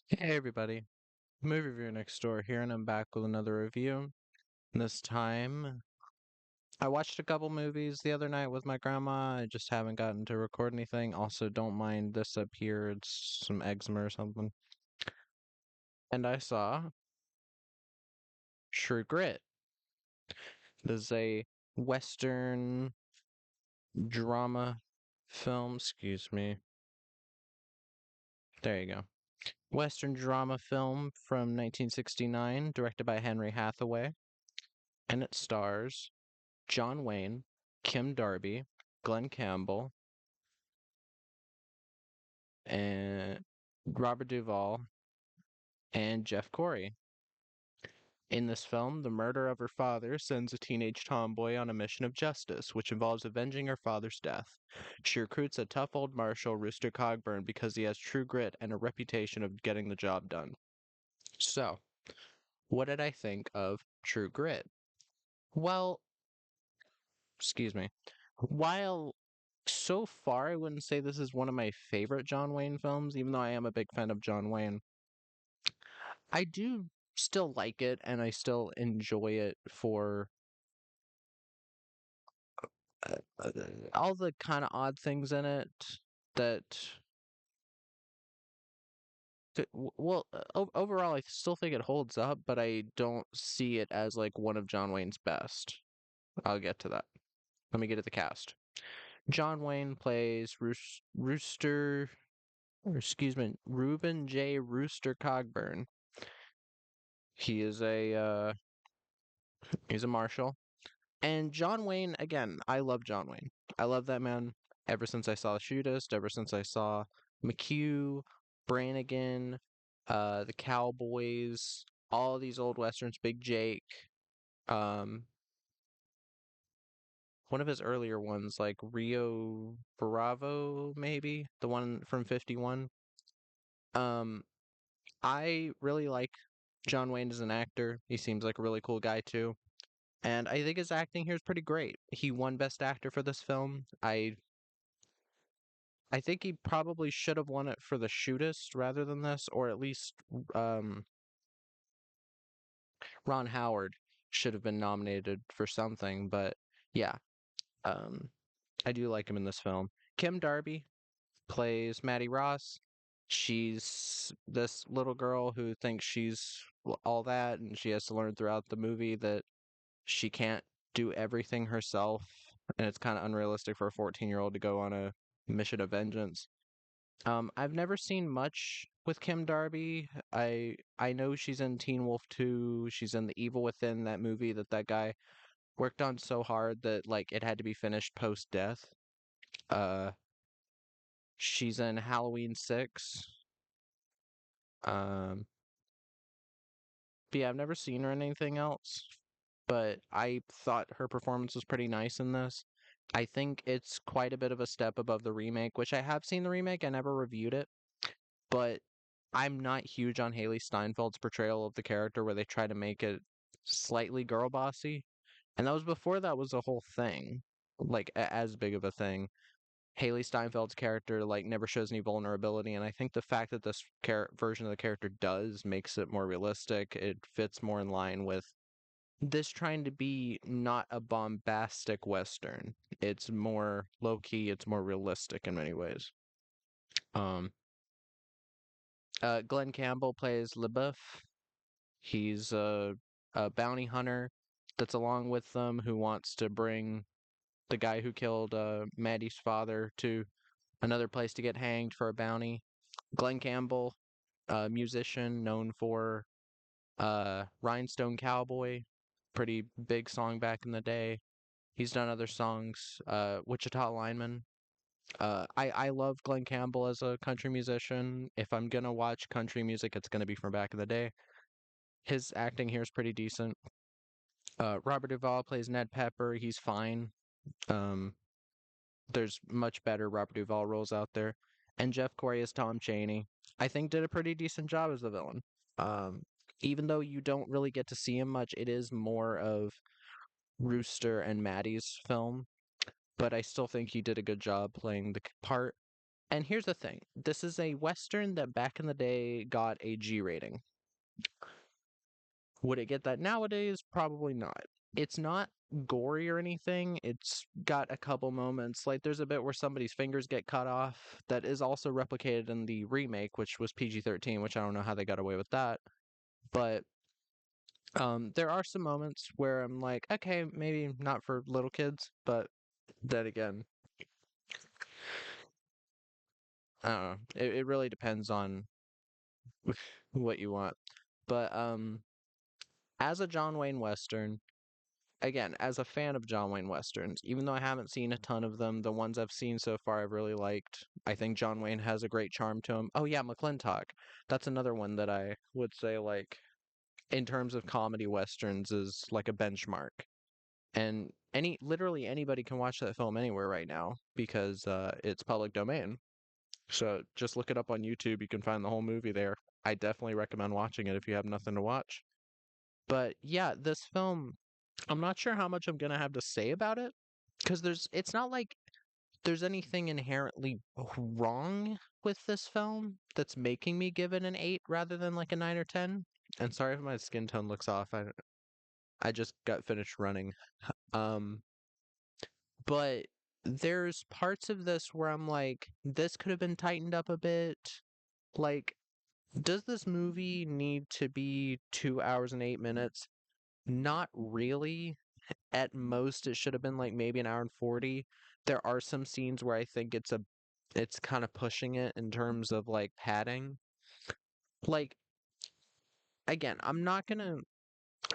Hey everybody, Movie Review Next Door here, and I'm back with another review. This time, I watched a couple movies the other night with my grandma. I just haven't gotten to record anything. Also, don't mind this up here, it's some eczema or something. And I saw True Grit. This is a Western drama film. Excuse me. There you go. Western drama film from 1969, directed by Henry Hathaway, and it stars John Wayne, Kim Darby, Glenn Campbell, and Robert Duvall, and Jeff Corey. In this film, the murder of her father sends a teenage tomboy on a mission of justice, which involves avenging her father's death. She recruits a tough old marshal, Rooster Cogburn, because he has true grit and a reputation of getting the job done. So, what did I think of True Grit? Well, excuse me. While so far I wouldn't say this is one of my favorite John Wayne films, even though I am a big fan of John Wayne, I do still like it and I still enjoy it for uh, uh, all the kind of odd things in it that overall I still think it holds up, but I don't see it as like one of John Wayne's best. I'll get to that. Let me get at the cast. John Wayne plays Rooster, or excuse me, Reuben J. Rooster Cogburn. He is he's a marshal. And John Wayne, again, I love John Wayne. I love that man ever since I saw The Shootist, ever since I saw McHugh, Brannigan, the Cowboys, all these old westerns, Big Jake, um, one of his earlier ones, like Rio Bravo, maybe, the one from 51. Um, I really like John Wayne as an actor. He seems like a really cool guy too. And I think his acting here is pretty great. He won Best Actor for this film. I think he probably should have won it for The Shootist rather than this, or at least um, Ron Howard should have been nominated for something. But yeah, um, I do like him in this film. Kim Darby plays Maddie Ross. She's this little girl who thinks she's all that, and she has to learn throughout the movie that she can't do everything herself, and it's kind of unrealistic for a 14-year-old to go on a mission of vengeance. I've never seen much with Kim Darby. I know she's in Teen Wolf 2. She's in The Evil Within, that movie that guy worked on so hard that like it had to be finished post death. Uh, she's in Halloween 6. Um, but yeah, I've never seen her in anything else, but I thought her performance was pretty nice in this. I think it's quite a bit of a step above the remake, which I have seen the remake. I never reviewed it, but I'm not huge on Haley Steinfeld's portrayal of the character where they try to make it slightly girl bossy. And that was before that was a whole thing, like as big of a thing. Haley Steinfeld's character like never shows any vulnerability, and I think the fact that this version of the character does makes it more realistic. It fits more in line with this trying to be not a bombastic western. It's more low key. It's more realistic in many ways. Um, Glenn Campbell plays LeBeouf. He's a bounty hunter that's along with them who wants to bring the guy who killed Maddie's father to another place to get hanged for a bounty. Glenn Campbell, a musician known for Rhinestone Cowboy, pretty big song back in the day. He's done other songs, Wichita Lineman. I love Glenn Campbell as a country musician. If I'm gonna watch country music, it's gonna be from back in the day. His acting here is pretty decent. Robert Duvall plays Ned Pepper. He's fine. Um, there's much better Robert Duvall roles out there. And Jeff Corey as Tom Chaney. I think did a pretty decent job as the villain. Um, even though you don't really get to see him much, it is more of Rooster and Maddie's film. But I still think he did a good job playing the part. And here's the thing. This is a Western that back in the day got a G rating. Would it get that nowadays? Probably not. It's not gory or anything. It's got a couple moments. Like there's a bit where somebody's fingers get cut off that is also replicated in the remake, which was PG-13, which I don't know how they got away with that. But there are some moments where I'm like, okay, maybe not for little kids, but then again, I don't know. It really depends on what you want. But as a John Wayne Western, again, as a fan of John Wayne Westerns, even though I haven't seen a ton of them, the ones I've seen so far I've really liked. I think John Wayne has a great charm to him. Oh yeah, McClintock. That's another one that I would say like in terms of comedy westerns is like a benchmark. And literally anybody can watch that film anywhere right now because it's public domain. So just look it up on YouTube. You can find the whole movie there. I definitely recommend watching it if you have nothing to watch. But yeah, this film, I'm not sure how much I'm gonna have to say about it because it's not like there's anything inherently wrong with this film that's making me give it an 8 rather than like a 9 or 10. And sorry if my skin tone looks off. I just got finished running. Um, but there's parts of this where I'm like, this could have been tightened up a bit. Like, does this movie need to be 2 hours and 8 minutes? Not really. At most, it should have been like maybe an hour and 40. There are some scenes where I think it's kind of pushing it in terms of like padding. Like, again, I'm not gonna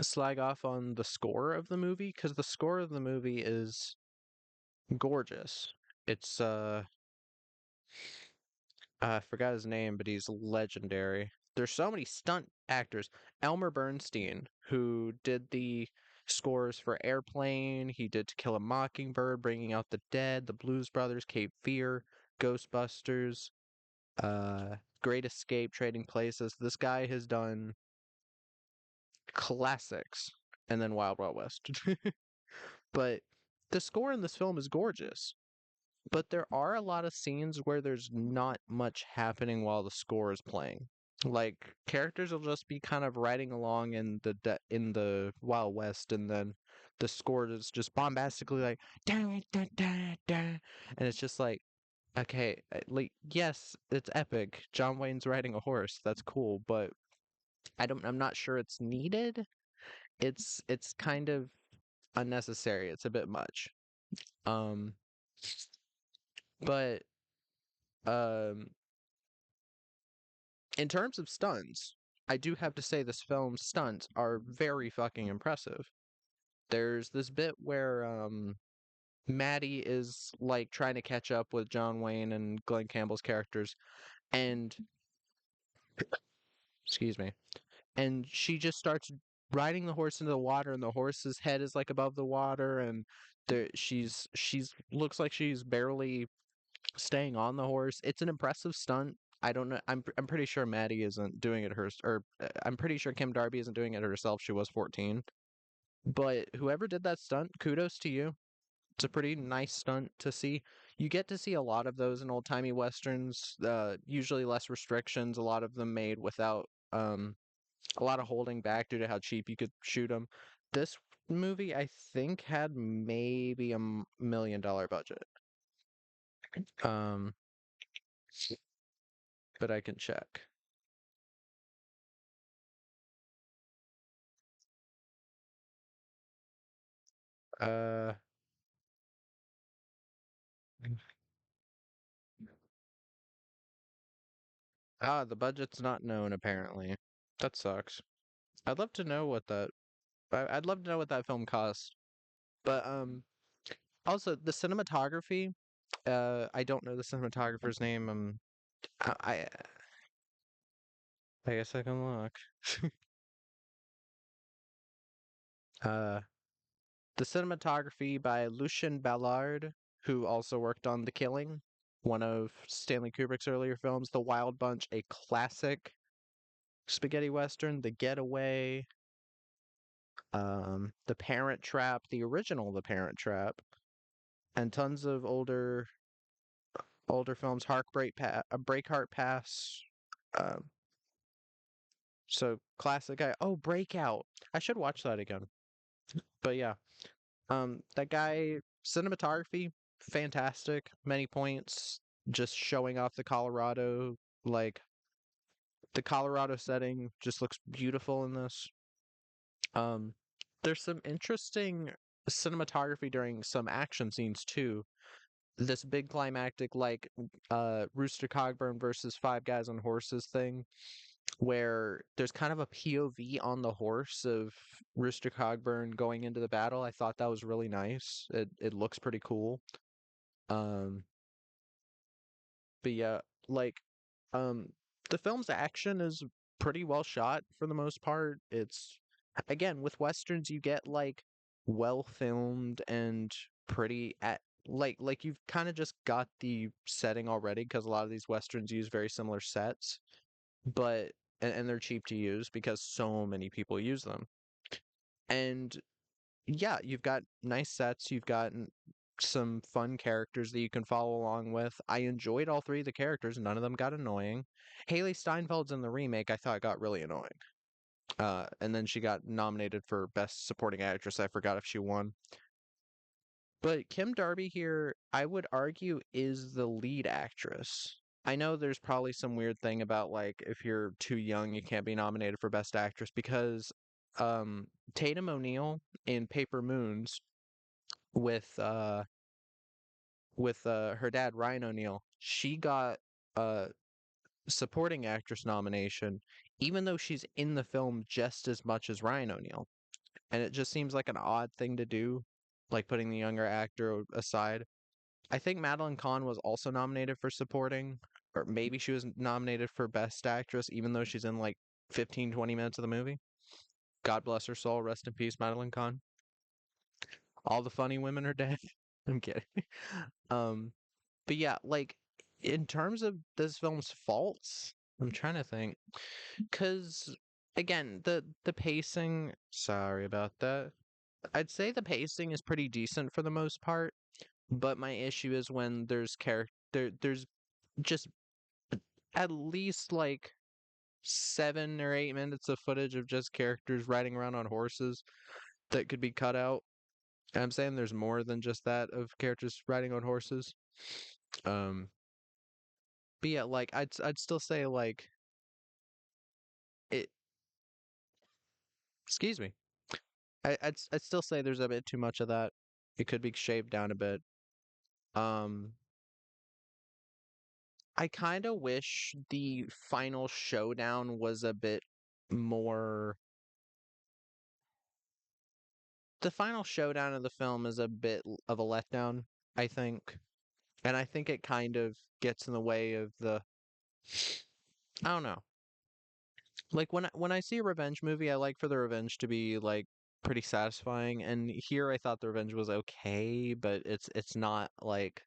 slag off on the score of the movie because the score of the movie is gorgeous. It's I forgot his name, but he's legendary. There's so many stunt actors. Elmer Bernstein, who did the scores for Airplane, he did To Kill a Mockingbird, Bringing Out the Dead, The Blues Brothers, Cape Fear, Ghostbusters, Great Escape, Trading Places. This guy has done classics and then Wild Wild West. But the score in this film is gorgeous. But there are a lot of scenes where there's not much happening while the score is playing. Like characters will just be kind of riding along in in the Wild West, and then the score is just bombastically like da da da da, and it's just like okay, like yes, it's epic. John Wayne's riding a horse. That's cool, but I'm not sure it's needed. It's kind of unnecessary. It's a bit much. Um, but um in terms of stunts, I do have to say this film's stunts are very fucking impressive. There's this bit where Maddie is like trying to catch up with John Wayne and Glenn Campbell's characters, and excuse me, and she just starts riding the horse into the water, and the horse's head is like above the water, and she's looks like she's barely staying on the horse. It's an impressive stunt. I don't know. I'm pretty sure Maddie isn't doing it or I'm pretty sure Kim Darby isn't doing it herself. She was 14. But whoever did that stunt, kudos to you. It's a pretty nice stunt to see. You get to see a lot of those in old-timey westerns. Usually less restrictions. A lot of them made without a lot of holding back due to how cheap you could shoot them. This movie, I think, had maybe $1 million budget. Um, but I can check. Uh, the budget's not known apparently. That sucks. I'd love to know what that. I'd love to know what that film cost. But also the cinematography. I don't know the cinematographer's name. I I guess I can look. Uh, the cinematography by Lucien Ballard, who also worked on The Killing, one of Stanley Kubrick's earlier films, The Wild Bunch, a classic spaghetti western, The Getaway, The Parent Trap, the original The Parent Trap, and tons of older films, Breakheart Pass. Um, so classic guy. Oh, Breakout. I should watch that again. But yeah, that guy, cinematography, fantastic. Many points. Just showing off like the Colorado setting, just looks beautiful in this. Um, there's some interesting cinematography during some action scenes too. This big climactic Rooster Cogburn versus Five Guys on Horses thing, where there's kind of a POV on the horse of Rooster Cogburn going into the battle. I thought that was really nice. It looks pretty cool. Um, but yeah, like um the film's action is pretty well shot for the most part. It's again, with westerns you get like well filmed and pretty at like you've kind of just got the setting already because a lot of these westerns use very similar sets, but and they're cheap to use because so many people use them. And yeah, you've got nice sets, you've got some fun characters that you can follow along with. I enjoyed all three of the characters, none of them got annoying. Haley Steinfeld's in the remake, I thought got really annoying. And then she got nominated for Best Supporting Actress. I forgot if she won. But Kim Darby here, I would argue, is the lead actress. I know there's probably some weird thing about like if you're too young, you can't be nominated for Best Actress because um, Tatum O'Neal in Paper Moons with her dad Ryan O'Neal, she got a supporting actress nomination, even though she's in the film just as much as Ryan O'Neal. And it just seems like an odd thing to do, like putting the younger actor aside. I think Madeline Kahn was also nominated for supporting, or maybe she was nominated for Best Actress, even though she's in like 15, 20 minutes of the movie. God bless her soul. Rest in peace, Madeline Kahn. All the funny women are dead. I'm kidding. Um, but yeah, like in terms of this film's faults, I'm trying to think. Cause again, the pacing, sorry about that. I'd say the pacing is pretty decent for the most part, but my issue is when there's just at least like 7 or 8 minutes of footage of just characters riding around on horses that could be cut out. And I'm saying there's more than just that of characters riding on horses. Um, but yeah, like I'd still say like it. Excuse me. I'd still say there's a bit too much of that. It could be shaved down a bit. Um, I kind of wish the final showdown was a bit more. The final showdown of the film is a bit of a letdown, I think. And I think it kind of gets in the way of the. I don't know. Like when I see a revenge movie, I like for the revenge to be like pretty satisfying. And here I thought the revenge was okay, but it's not like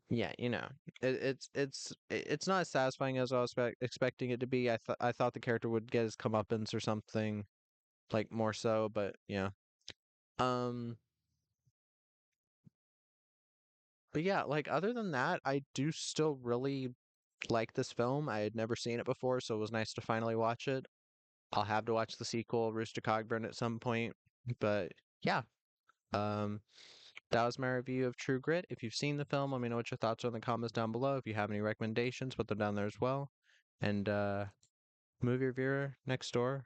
yeah, it's not as satisfying as I was expecting it to be. I thought the character would get his comeuppance or something, like more so, but yeah. Um, but yeah, like other than that, I do still really like this film. I had never seen it before, so it was nice to finally watch it. I'll have to watch the sequel, Rooster Cogburn, at some point. But yeah, um, that was my review of True Grit. If you've seen the film, let me know what your thoughts are in the comments down below. If you have any recommendations, put them down there as well. And movie reviewer next door.